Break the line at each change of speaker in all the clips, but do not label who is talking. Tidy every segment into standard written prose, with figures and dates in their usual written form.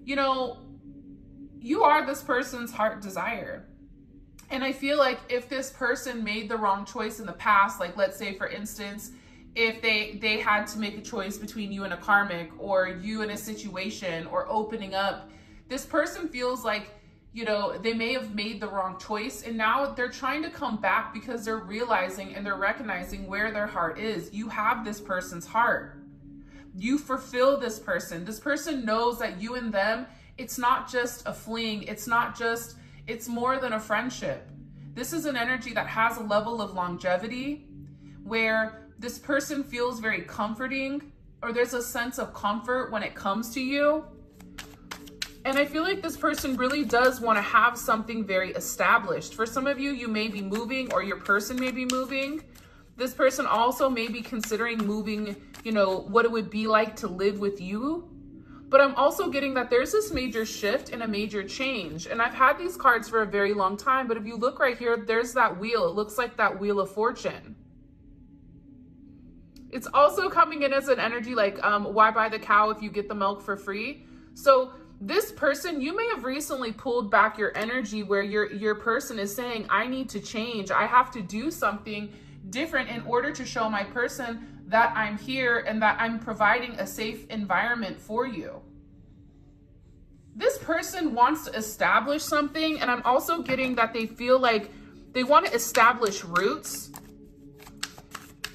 you know, you are this person's heart desire. And I feel like if this person made the wrong choice in the past, like let's say for instance, if they had to make a choice between you and a karmic, or you in a situation, or opening up, this person feels like, you know, they may have made the wrong choice, and now they're trying to come back because they're realizing and they're recognizing where their heart is. You have this person's heart. You fulfill this person. This person knows that you and them, it's not just a fling. It's more than a friendship. This is an energy that has a level of longevity where this person feels very comforting, or there's a sense of comfort when it comes to you. And I feel like this person really does want to have something very established. For some of you, you may be moving, or your person may be moving. This person also may be considering moving, you know, what it would be like to live with you. But I'm also getting that there's this major shift and a major change. And I've had these cards for a very long time, but if you look right here, there's that wheel. It looks like that Wheel of Fortune. It's also coming in as an energy like, why buy the cow if you get the milk for free? So this person, you may have recently pulled back your energy where your person is saying, I need to change. I have to do something different in order to show my person that I'm here and that I'm providing a safe environment for you. This person wants to establish something, and I'm also getting that they feel like they want to establish roots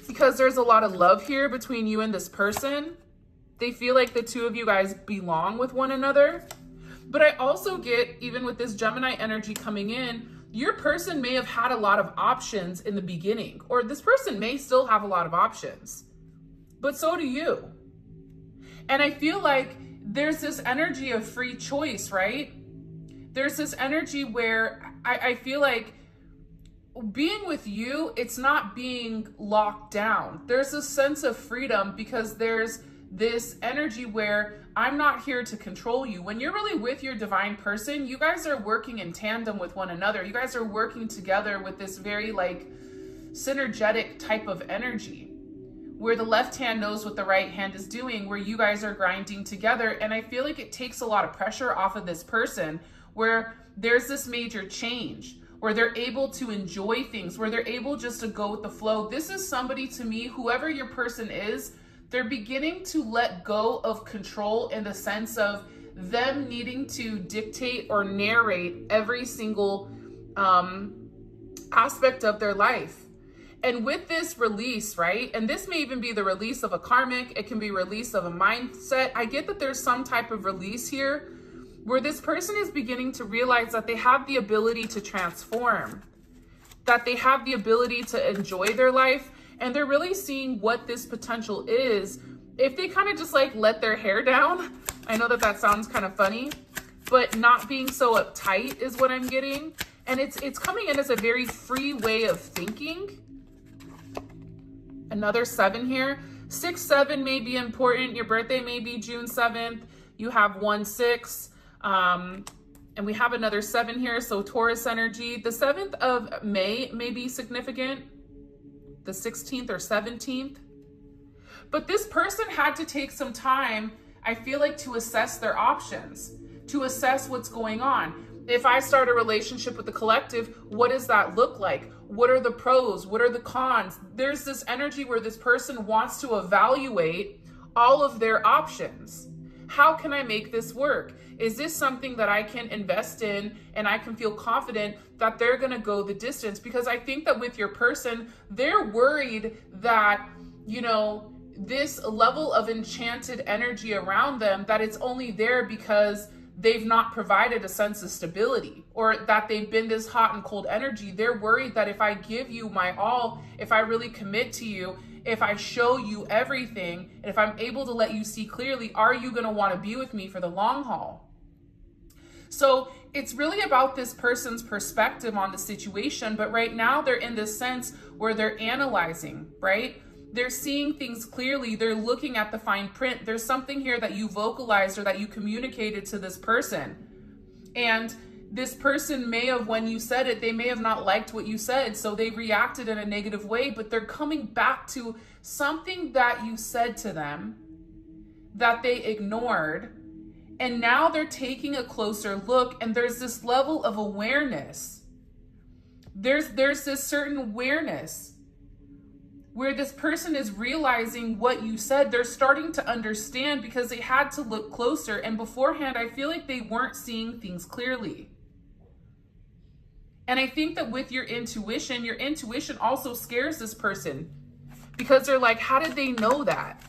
because there's a lot of love here between you and this person. They feel like the two of you guys belong with one another. But I also get, even with this Gemini energy coming in, your person may have had a lot of options in the beginning, or this person may still have a lot of options, but so do you. And I feel like there's this energy of free choice, right? There's this energy where I feel like being with you, it's not being locked down. There's a sense of freedom because there's this energy where I'm not here to control you. When you're really with your divine person, you guys are working in tandem with one another. You guys are working together with this very like synergetic type of energy where the left hand knows what the right hand is doing, where you guys are grinding together. And I feel like it takes a lot of pressure off of this person where there's this major change, where they're able to enjoy things, where they're able just to go with the flow. This is somebody, to me, whoever your person is, they're beginning to let go of control in the sense of them needing to dictate or narrate every single aspect of their life. And with this release, right? And this may even be the release of a karmic. It can be release of a mindset. I get that there's some type of release here where this person is beginning to realize that they have the ability to transform, that they have the ability to enjoy their life. And they're really seeing what this potential is if they kind of just like let their hair down. I know that that sounds kind of funny, but not being so uptight is what I'm getting. And it's coming in as a very free way of thinking. Another 7 here. 6-7 may be important. Your birthday may be June 7th. You have 1-6. And we have another 7 here. So Taurus energy. The 7th of May may be significant. The 16th or 17th. But this person had to take some time, I feel like, to assess their options, to assess what's going on. If I start a relationship with the collective, what does that look like? What are the pros? What are the cons? There's this energy where this person wants to evaluate all of their options. How can I make this work? Is this something that I can invest in and I can feel confident that they're going to go the distance? Because I think that with your person, they're worried that, you know, this level of enchanted energy around them, that it's only there because they've not provided a sense of stability, or that they've been this hot and cold energy. They're worried that if I give you my all, if I really commit to you, if I show you everything, and if I'm able to let you see clearly, are you going to want to be with me for the long haul? So it's really about this person's perspective on the situation. But right now they're in this sense where they're analyzing, right? They're seeing things clearly. They're looking at the fine print. There's something here that you vocalized or that you communicated to this person. And this person may have, when you said it, they may have not liked what you said. So they reacted in a negative way, but they're coming back to something that you said to them that they ignored. And now they're taking a closer look, and there's this level of awareness. There's this certain awareness where this person is realizing what you said. They're starting to understand because they had to look closer. And beforehand, I feel like they weren't seeing things clearly. And I think that with your intuition also scares this person, because they're like, how did they know that?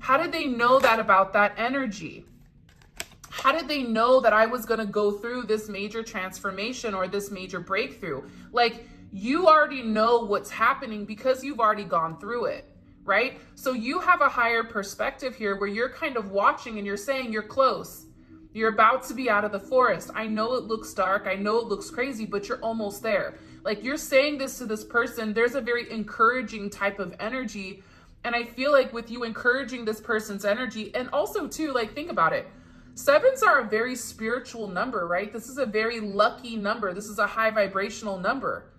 How did they know that about that energy? How did they know that I was going to go through this major transformation or this major breakthrough? Like, you already know what's happening because you've already gone through it, right? So you have a higher perspective here where you're kind of watching and you're saying you're close. You're about to be out of the forest. I know it looks dark. I know it looks crazy, but you're almost there. Like, you're saying this to this person. There's a very encouraging type of energy. And I feel like with you encouraging this person's energy, and also too, like, think about it. Sevens are a very spiritual number, right? This is a very lucky number. This is a high vibrational number.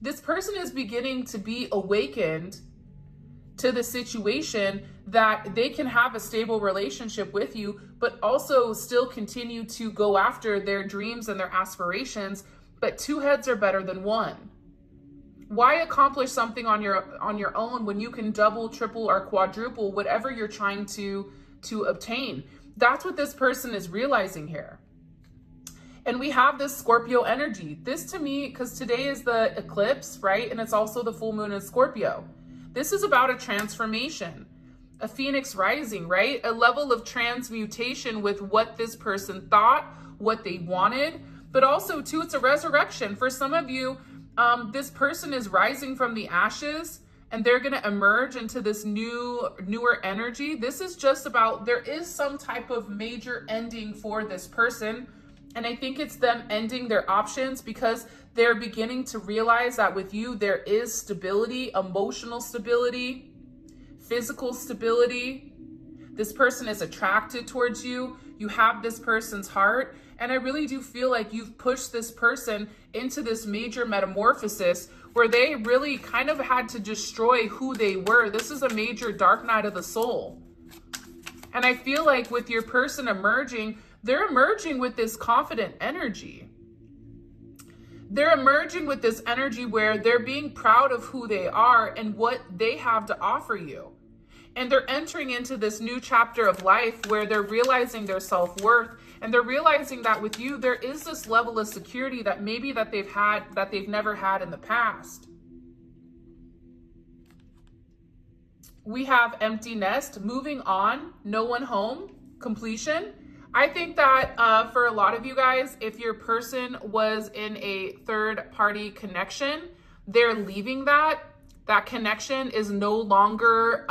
This person is beginning to be awakened to the situation that they can have a stable relationship with you, but also still continue to go after their dreams and their aspirations. But two heads are better than one. Why accomplish something on your own when you can double, triple, or quadruple whatever you're trying to obtain? That's what this person is realizing here. And we have this Scorpio energy. This to me, because today is the eclipse, right? And it's also the full moon in Scorpio. This is about a transformation, a phoenix rising, right? A level of transmutation with what this person thought, what they wanted, but also too, it's a resurrection. For some of you, this person is rising from the ashes and they're going to emerge into this newer energy. This is just about, there is some type of major ending for this person. And I think it's them ending their options because they're beginning to realize that with you, there is stability, emotional stability, physical stability. This person is attracted towards you. You have this person's heart. And I really do feel like you've pushed this person into this major metamorphosis where they really kind of had to destroy who they were. This is a major dark night of the soul. And I feel like with your person emerging, they're emerging with this confident energy. They're emerging with this energy where they're being proud of who they are and what they have to offer you. And they're entering into this new chapter of life where they're realizing their self-worth, and they're realizing that with you, there is this level of security that maybe that they've never had in the past. We have empty nest, moving on, no one home, completion. I think that for a lot of you guys, if your person was in a third party connection, they're leaving that connection is no longer,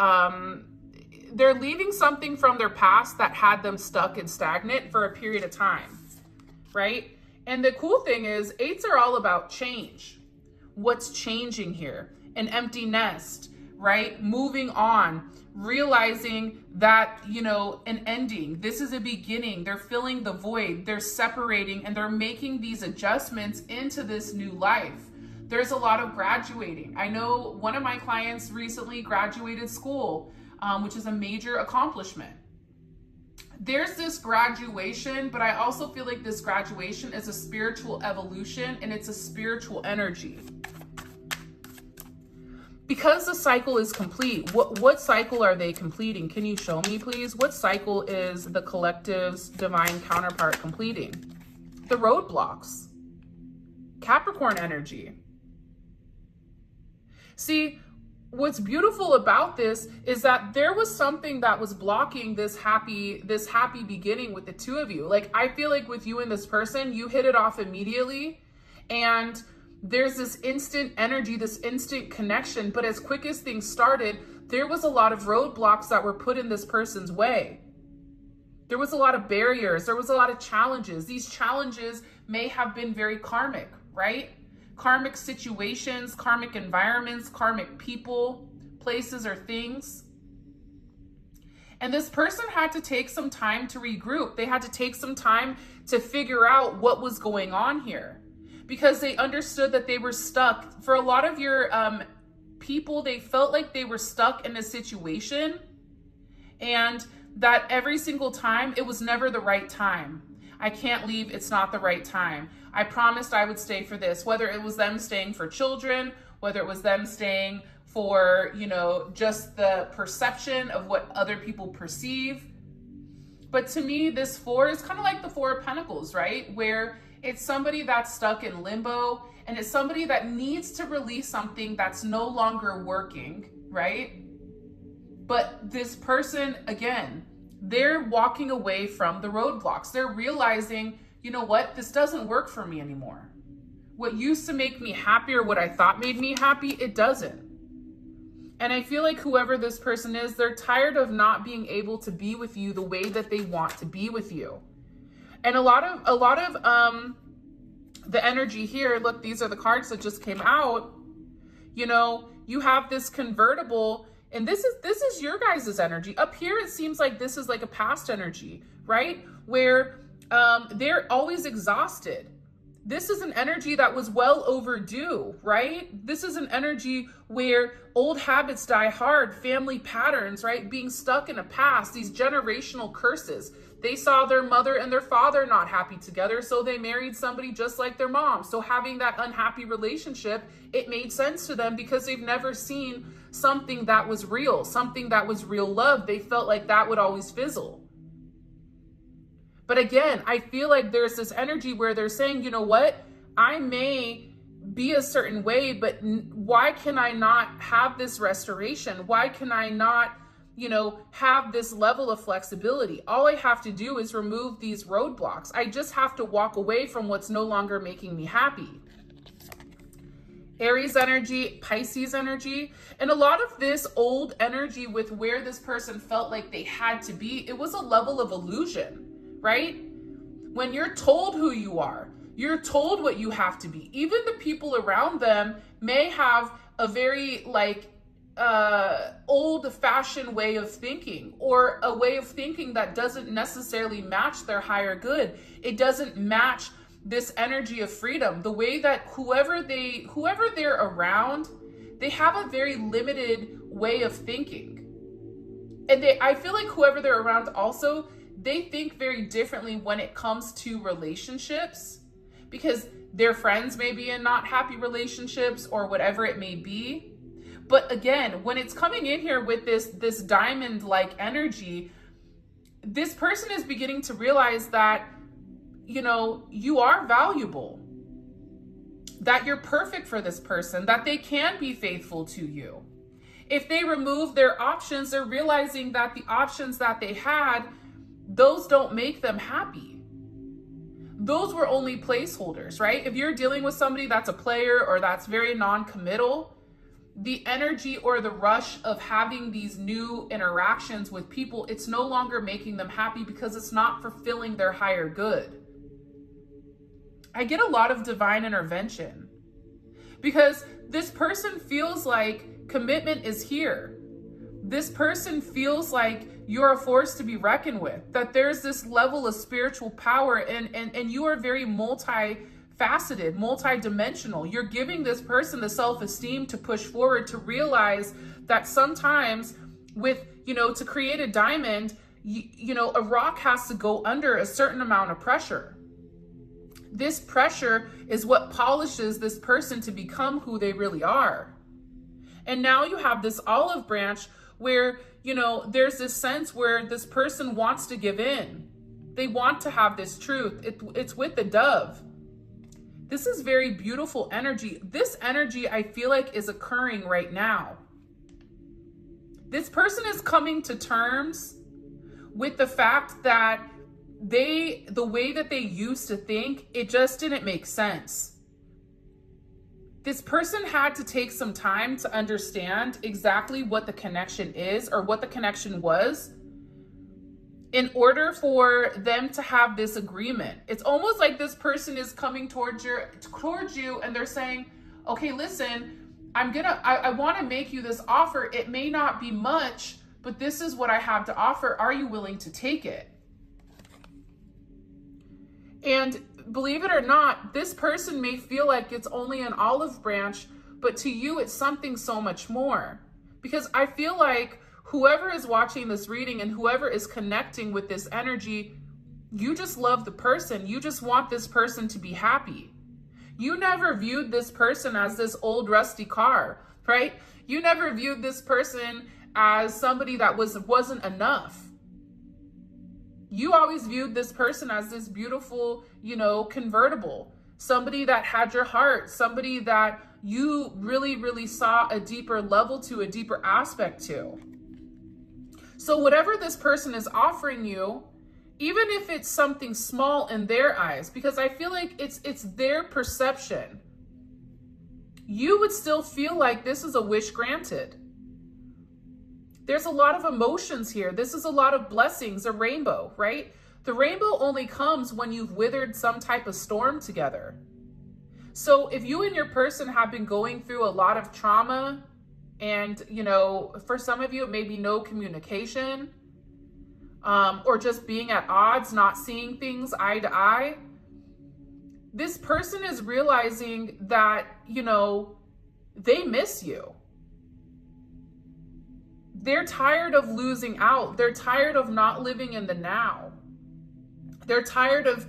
they're leaving something from their past that had them stuck and stagnant for a period of time, right? And the cool thing is, eights are all about change. What's changing here? An empty nest, right? Moving on, realizing that, you know, an ending. This is a beginning. They're filling the void. They're separating and they're making these adjustments into this new life. There's a lot of graduating. I know one of my clients recently graduated school, which is a major accomplishment. There's this graduation, but I also feel like this graduation is a spiritual evolution and it's a spiritual energy. Because the cycle is complete, what cycle are they completing? Can you show me, please? What cycle is the collective's divine counterpart completing? The roadblocks. Capricorn energy. See, what's beautiful about this is that there was something that was blocking this happy beginning with the two of you. Like, I feel like with you and this person, you hit it off immediately, and there's this instant energy, this instant connection. But as quick as things started, there was a lot of roadblocks that were put in this person's way. There was a lot of barriers. There was a lot of challenges. These challenges may have been very karmic, right? Karmic situations, karmic environments, karmic people, places, or things. And this person had to take some time to regroup. They had to take some time to figure out what was going on here, because they understood that they were stuck. For a lot of your people, they felt like they were stuck in a situation and that every single time it was never the right time. I can't leave, it's not the right time. I promised I would stay for this, whether it was them staying for children, whether it was them staying for, you know, just the perception of what other people perceive. But to me, this 4 is kind of like the 4 of Pentacles, right? Where it's somebody that's stuck in limbo, and it's somebody that needs to release something that's no longer working, right? But this person, again, they're walking away from the roadblocks. They're realizing, you know what, this doesn't work for me anymore. What used to make me happy, or what I thought made me happy, it doesn't. And I feel like whoever this person is, they're tired of not being able to be with you the way that they want to be with you. And a lot of the energy here, look, these are the cards that just came out. You know, you have this convertible, and this is your guys' energy. Up here, it seems like this is like a past energy, right? Where they're always exhausted. This is an energy that was well overdue, right? This is an energy where old habits die hard, family patterns, right? Being stuck in a past, these generational curses. They saw their mother and their father not happy together, so they married somebody just like their mom. So having that unhappy relationship, it made sense to them because they've never seen something that was real, something that was real love. They felt like that would always fizzle. But again, I feel like there's this energy where they're saying, you know what, I may be a certain way, but why can I not have this restoration? Why can I not, you know, have this level of flexibility? All I have to do is remove these roadblocks. I just have to walk away from what's no longer making me happy. Aries energy, Pisces energy, and a lot of this old energy with where this person felt like they had to be, it was a level of illusion. Right? When you're told who you are, you're told what you have to be. Even the people around them may have a very old-fashioned way of thinking, or a way of thinking that doesn't necessarily match their higher good. It doesn't match this energy of freedom. The way that whoever they're around, they have a very limited way of thinking. And I feel like whoever they're around also, they think very differently when it comes to relationships, because their friends may be in not happy relationships or whatever it may be. But again, when it's coming in here with this diamond-like energy, this person is beginning to realize that, you know, you are valuable, that you're perfect for this person, that they can be faithful to you. If they remove their options, they're realizing that the options that they had, those don't make them happy. Those were only placeholders, right? If you're dealing with somebody that's a player or that's very non-committal, the energy or the rush of having these new interactions with people, it's no longer making them happy because it's not fulfilling their higher good. I get a lot of divine intervention because this person feels like commitment is here. This person feels like you're a force to be reckoned with, that there's this level of spiritual power, and you are very multifaceted, multidimensional. You're giving this person the self-esteem to push forward, to realize that sometimes with, you know, to create a diamond, you know, a rock has to go under a certain amount of pressure. This pressure is what polishes this person to become who they really are. And now you have this olive branch where, you know, there's this sense where this person wants to give in. They want to have this truth. It's with the dove. This is very beautiful energy. This energy, I feel like, is occurring right now. This person is coming to terms with the fact that the way that they used to think, it just didn't make sense. This person had to take some time to understand exactly what the connection is, or what the connection was, in order for them to have this agreement. It's almost like this person is coming towards you and they're saying, okay, listen, I want to make you this offer. It may not be much, but this is what I have to offer. Are you willing to take it? And believe it or not, this person may feel like it's only an olive branch, but to you, it's something so much more. Because I feel like whoever is watching this reading and whoever is connecting with this energy, you just love the person. You just want this person to be happy. You never viewed this person as this old rusty car, right? You never viewed this person as somebody that wasn't enough. You always viewed this person as this beautiful, convertible, somebody that had your heart, somebody that you really, really saw a deeper level to, a deeper aspect to. So whatever this person is offering you, even if it's something small in their eyes, because I feel like it's their perception, you would still feel like this is a wish granted. There's a lot of emotions here. This is a lot of blessings, a rainbow, right? The rainbow only comes when you've withered some type of storm together. So if you and your person have been going through a lot of trauma and, for some of you, it may be no communication, or just being at odds, not seeing things eye to eye, this person is realizing that, they miss you. They're tired of losing out. They're tired of not living in the now. They're tired of,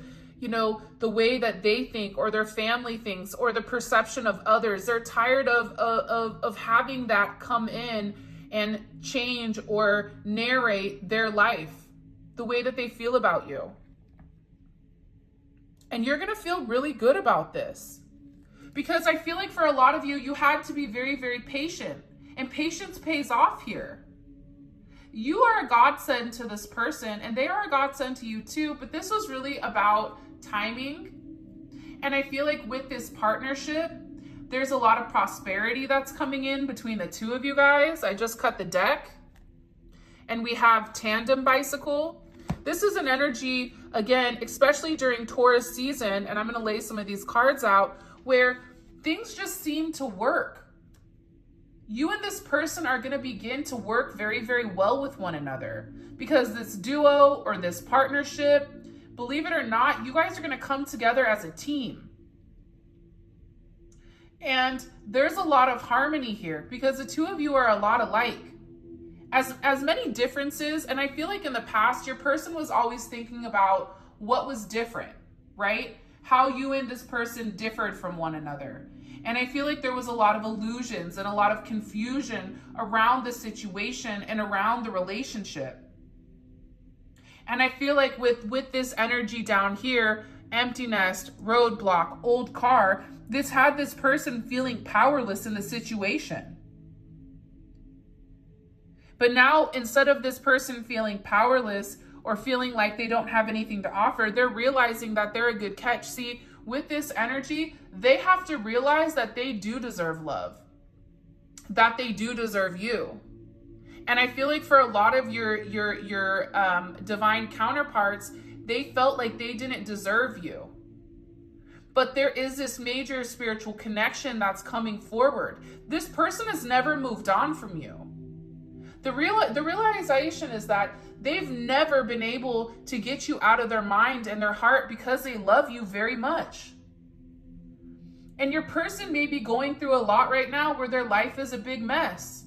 the way that they think or their family thinks or the perception of others. They're tired of having that come in and change or narrate their life, the way that they feel about you. And you're going to feel really good about this, because I feel like for a lot of you, you had to be very, very patient, and patience pays off here. You are a godsend to this person and they are a godsend to you too, but this was really about timing. And I feel like with this partnership, there's a lot of prosperity that's coming in between the two of you guys. I just cut the deck and we have tandem bicycle. This is an energy, again, especially during Taurus season, and I'm going to lay some of these cards out, where things just seem to work. You and this person are going to begin to work very, very well with one another, because this duo or this partnership, believe it or not, you guys are going to come together as a team. And there's a lot of harmony here because the two of you are a lot alike. As many differences, and I feel like in the past, your person was always thinking about what was different, right? How you and this person differed from one another. And I feel like there was a lot of illusions and a lot of confusion around the situation and around the relationship. And I feel like with this energy down here, empty nest, roadblock, old car, this had this person feeling powerless in the situation. But now, instead of this person feeling powerless or feeling like they don't have anything to offer, they're realizing that they're a good catch. See, with this energy, they have to realize that they do deserve love, that they do deserve you. And I feel like for a lot of your divine counterparts, they felt like they didn't deserve you. But there is this major spiritual connection that's coming forward. This person has never moved on from you. The realization is that they've never been able to get you out of their mind and their heart because they love you very much. And your person may be going through a lot right now where their life is a big mess.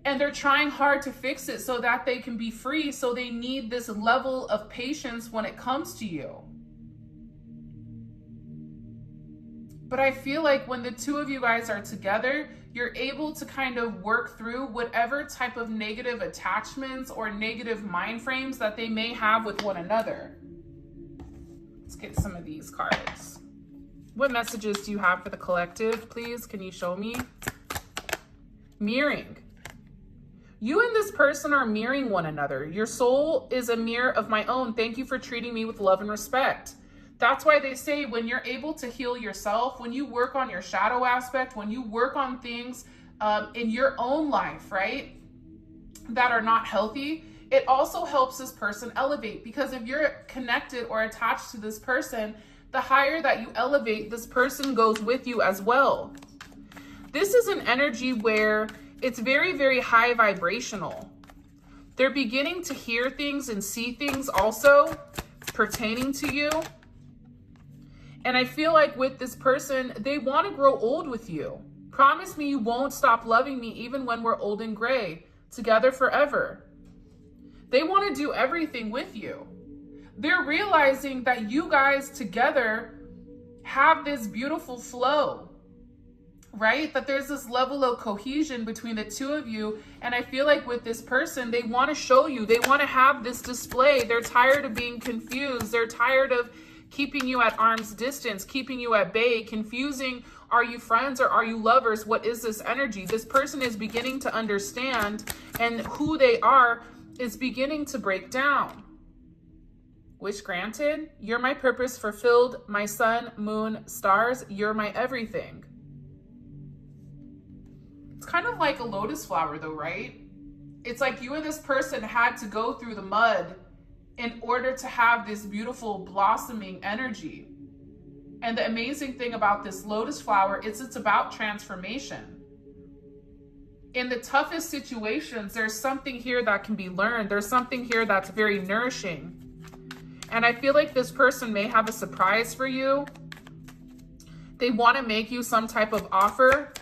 And they're trying hard to fix it so that they can be free. So they need this level of patience when it comes to you. But I feel like when the two of you guys are together, you're able to kind of work through whatever type of negative attachments or negative mind frames that they may have with one another. Let's get some of these cards. What messages do you have for the collective, please? Can you show me? Mirroring. You and this person are mirroring one another. Your soul is a mirror of my own. Thank you for treating me with love and respect. That's why they say when you're able to heal yourself, when you work on your shadow aspect, when you work on things in your own life, right, that are not healthy, it also helps this person elevate. Because if you're connected or attached to this person, the higher that you elevate, this person goes with you as well. This is an energy where it's very, very high vibrational. They're beginning to hear things and see things also pertaining to you. And I feel like with this person, they want to grow old with you. Promise me you won't stop loving me even when we're old and gray. together forever. They want to do everything with you. They're realizing that you guys together have this beautiful flow, right? That there's this level of cohesion between the two of you. And I feel like with this person, they want to show you, they want to have this display. They're tired of being confused. They're tired of keeping you at arm's distance, keeping you at bay, confusing, are you friends or are you lovers? What is this energy? This person is beginning to understand, and who they are is beginning to break down. Wish granted, you're my purpose fulfilled, my sun, moon, stars, you're my everything. It's kind of like a lotus flower though, right? It's like you and this person had to go through the mud in order to have this beautiful blossoming energy. And the amazing thing about this lotus flower is it's about transformation. In the toughest situations, there's something here that can be learned. There's something here that's very nourishing. And I feel like this person may have a surprise for you. They want to make you some type of offer.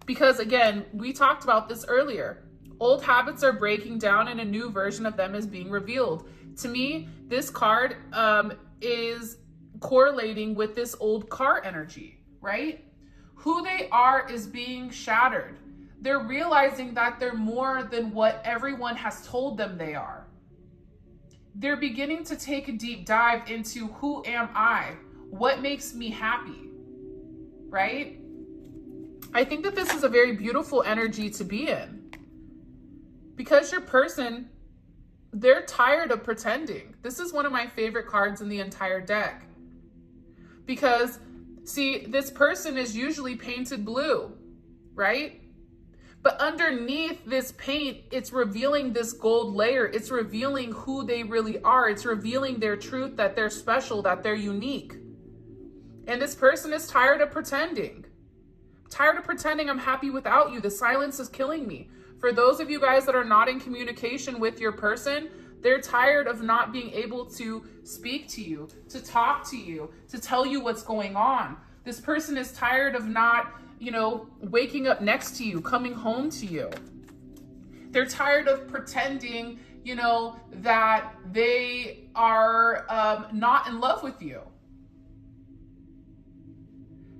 Because again, we talked about this earlier. Old habits are breaking down and a new version of them is being revealed. To me, this card is correlating with this old car energy, right? Who they are is being shattered. They're realizing that they're more than what everyone has told them they are. They're beginning to take a deep dive into who am I? What makes me happy, right? I think that this is a very beautiful energy to be in. Because your person, they're tired of pretending. This is one of my favorite cards in the entire deck. Because, see, this person is usually painted blue, right? But underneath this paint, it's revealing this gold layer. It's revealing who they really are. It's revealing their truth, that they're special, that they're unique. And this person is tired of pretending. Tired of pretending I'm happy without you. The silence is killing me. For those of you guys that are not in communication with your person, they're tired of not being able to speak to you, to talk to you, to tell you what's going on. This person is tired of not, waking up next to you, coming home to you. They're tired of pretending, that they are not in love with you.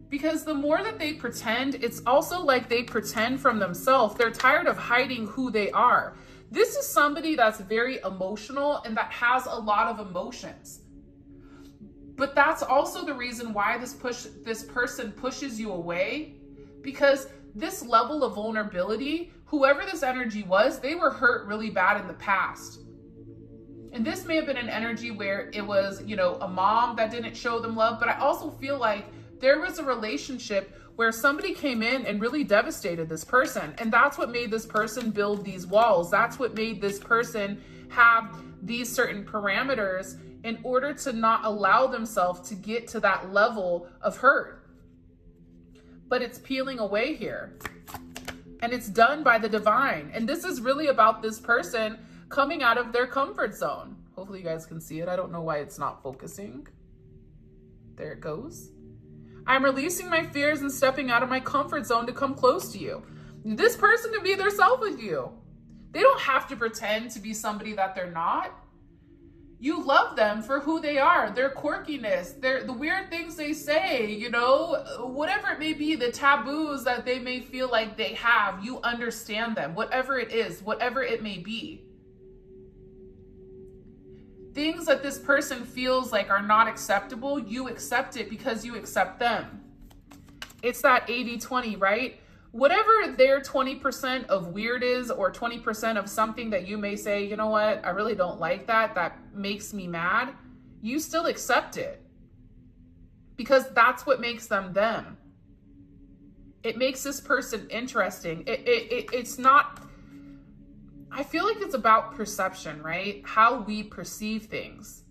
Because the more that they pretend, it's also like they pretend from themselves. They're tired of hiding who they are. This is somebody that's very emotional and that has a lot of emotions. But that's also the reason why this person pushes you away. Because this level of vulnerability, whoever this energy was, they were hurt really bad in the past. And this may have been an energy where it was, a mom that didn't show them love. But I also feel like there was a relationship where somebody came in and really devastated this person. And that's what made this person build these walls. That's what made this person have these certain parameters in order to not allow themselves to get to that level of hurt. But it's peeling away here. And it's done by the divine. And this is really about this person coming out of their comfort zone. Hopefully you guys can see it. I don't know why it's not focusing. There it goes. I'm releasing my fears and stepping out of my comfort zone to come close to you. This person can be their self with you. They don't have to pretend to be somebody that they're not. You love them for who they are, their quirkiness, the weird things they say, whatever it may be, the taboos that they may feel like they have, you understand them, whatever it is, whatever it may be. Things that this person feels like are not acceptable, you accept it because you accept them. It's that 80-20, right? Whatever their 20% of weird is, or 20% of something that you may say, you know what, I really don't like that, that makes me mad, you still accept it. Because that's what makes them them. It makes this person interesting. It's not... I feel like it's about perception, right? How we perceive things.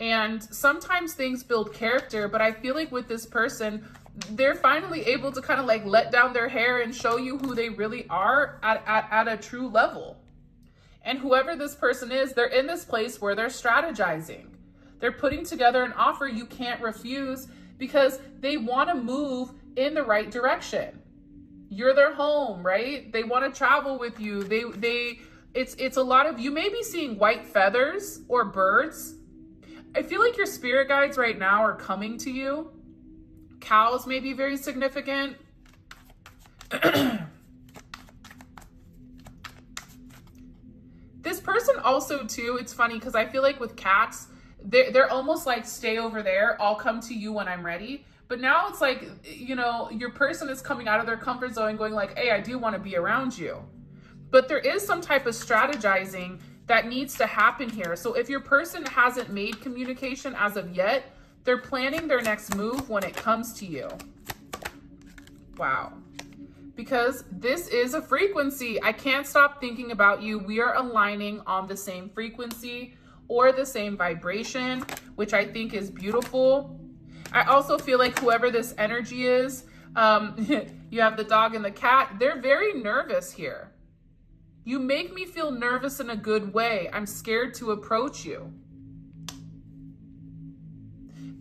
And sometimes things build character, but I feel like with this person, they're finally able to kind of like let down their hair and show you who they really are at a true level. And whoever this person is, they're in this place where they're strategizing. They're putting together an offer you can't refuse because they want to move in the right direction. you're their home, right? They want to travel with you. It's a lot of, you may be seeing white feathers or birds. I feel like your spirit guides right now are coming to you. Cows may be very significant. This person also too, it's funny because I feel like with cats, they're almost like, stay over there, I'll come to you when I'm ready. But now it's like, you know, your person is coming out of their comfort zone and going like, hey, I do want to be around you. But there is some type of strategizing that needs to happen here. So if your person hasn't made communication as of yet, they're planning their next move when it comes to you. Wow. Because this is a frequency. I can't stop thinking about you. We are aligning on the same frequency or the same vibration, which I think is beautiful. I also feel like whoever this energy is, you have the dog and the cat, they're very nervous here. You make me feel nervous in a good way. I'm scared to approach you.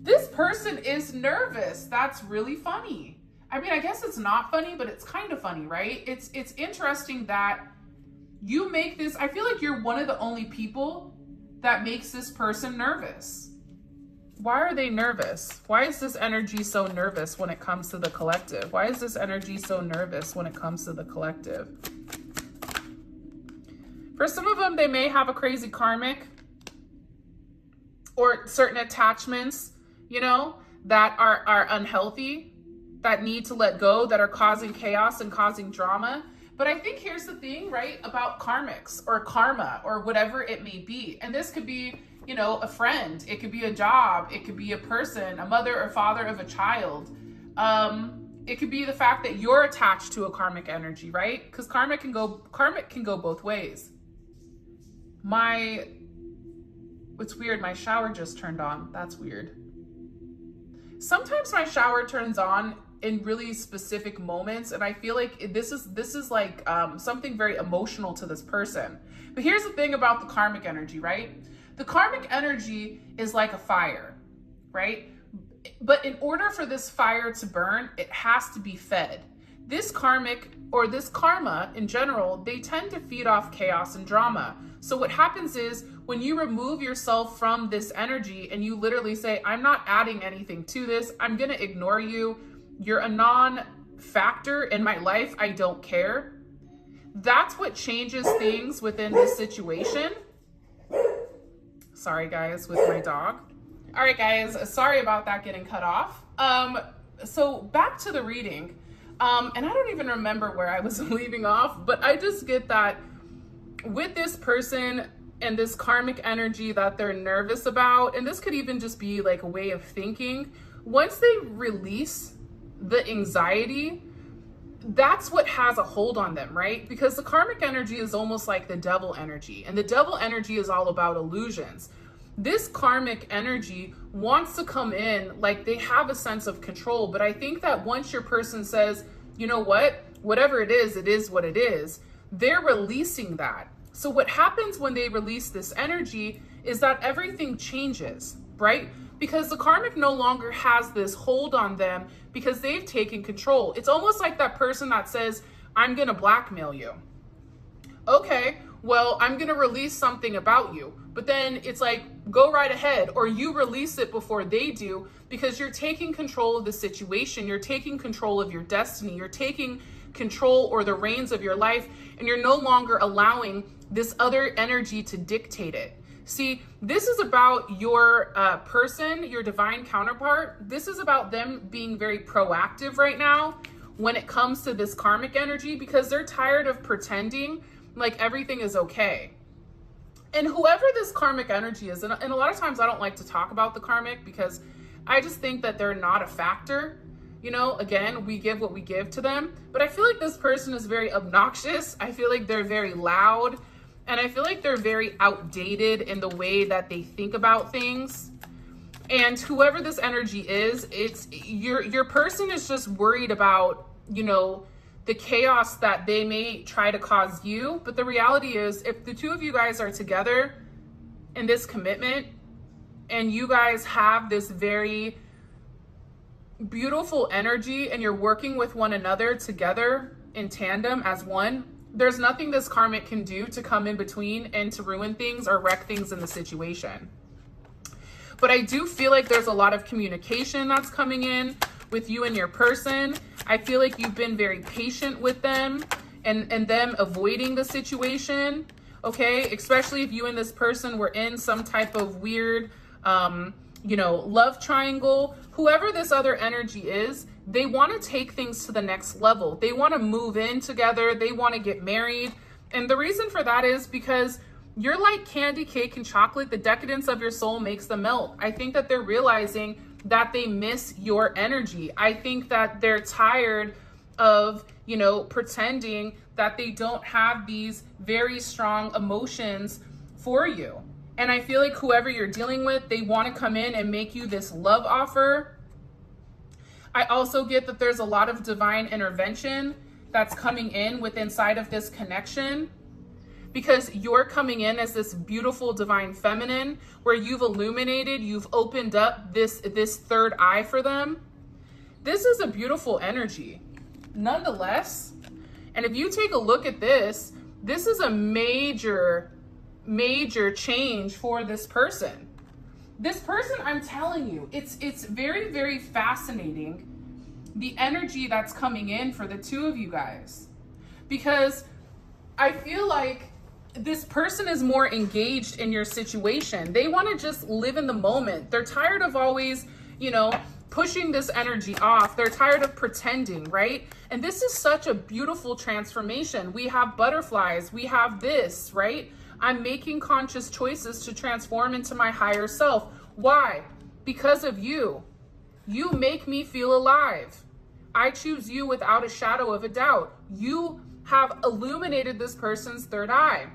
This person is nervous. That's really funny. I mean, I guess it's not funny, but it's kind of funny, right? It's interesting that you make this, I feel like you're one of the only people that makes this person nervous. Why are they nervous? Why is this energy so nervous when it comes to the collective? Why is this energy so nervous when it comes to the collective? For some of them, they may have a crazy karmic or certain attachments, you know, that are unhealthy, that need to let go, that are causing chaos and causing drama. But I think here's the thing, right, about karmics or karma or whatever it may be. And this could be, you know, a friend. It could be a job. It could be a person, a mother or father of a child. It could be the fact that you're attached to a karmic energy, right? Because karmic can go both ways. It's weird. My shower just turned on. That's weird. Sometimes my shower turns on in really specific moments, and I feel like this is like something very emotional to this person. But here's the thing about the karmic energy, right? The karmic energy is like a fire, right? But in order for this fire to burn, it has to be fed. This karmic or this karma in general, they tend to feed off chaos and drama. So what happens is when you remove yourself from this energy and you literally say, I'm not adding anything to this, I'm going to ignore you, you're a non-factor in my life, I don't care. That's what changes things within this situation. Sorry guys, with my dog. All right guys, sorry about that getting cut off. So back to the reading. And I don't even remember where I was leaving off, but I just get that with this person and this karmic energy that they're nervous about, and this could even just be like a way of thinking, once they release the anxiety, that's what has a hold on them, right? Because the karmic energy is almost like the devil energy, and the devil energy is all about illusions. This karmic energy wants to come in like they have a sense of control, but I think that once your person says, you know what, whatever it is what it is, they're releasing that. So what happens when they release this energy is that everything changes, right? Because the karmic no longer has this hold on them because they've taken control. It's almost like that person that says, I'm gonna blackmail you. Okay, well, I'm gonna release something about you. But then it's like, go right ahead, or you release it before they do, because you're taking control of the situation. You're taking control of your destiny. You're taking control or the reins of your life, and you're no longer allowing this other energy to dictate it. See, this is about your person, your divine counterpart. This is about them being very proactive right now when it comes to this karmic energy, because they're tired of pretending like everything is okay. And whoever this karmic energy is, and a lot of times I don't like to talk about the karmic because I just think that they're not a factor. You know, again, we give what we give to them. But I feel like this person is very obnoxious. I feel like they're very loud. And I feel like they're very outdated in the way that they think about things. And whoever this energy is, it's your person is just worried about, you know, the chaos that they may try to cause you. But the reality is, if the two of you guys are together in this commitment and you guys have this very beautiful energy and you're working with one another together in tandem as one, there's nothing this karmic can do to come in between and to ruin things or wreck things in the situation. But I do feel like there's a lot of communication that's coming in with you and your person. I feel like you've been very patient with them and them avoiding the situation, okay? Especially if you and this person were in some type of weird, love triangle. Whoever this other energy is, they want to take things to the next level. They want to move in together. They want to get married. And the reason for that is because you're like candy, cake, and chocolate. The decadence of your soul makes them melt. I think that they're realizing that they miss your energy. I think that they're tired of, pretending that they don't have these very strong emotions for you. And I feel like whoever you're dealing with, they want to come in and make you this love offer. I also get that there's a lot of divine intervention that's coming in with inside of this connection, because you're coming in as this beautiful divine feminine where you've illuminated, you've opened up this third eye for them. This is a beautiful energy nonetheless. And if you take a look at this, this is a major change for this person. This person, I'm telling you, it's very, very fascinating, the energy that's coming in for the two of you guys, because I feel like this person is more engaged in your situation. They want to just live in the moment. They're tired of always, pushing this energy off. They're tired of pretending, right? And this is such a beautiful transformation. We have butterflies. We have this, right? I'm making conscious choices to transform into my higher self. Why? Because of you. You make me feel alive. I choose you without a shadow of a doubt. You have illuminated this person's third eye.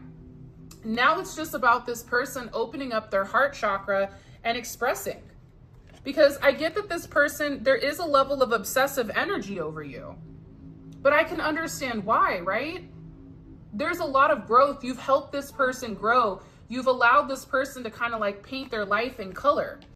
Now it's just about this person opening up their heart chakra and expressing. Because I get that this person, there is a level of obsessive energy over you. But I can understand why, right? There's a lot of growth. You've helped this person grow. You've allowed this person to kind of like paint their life in color.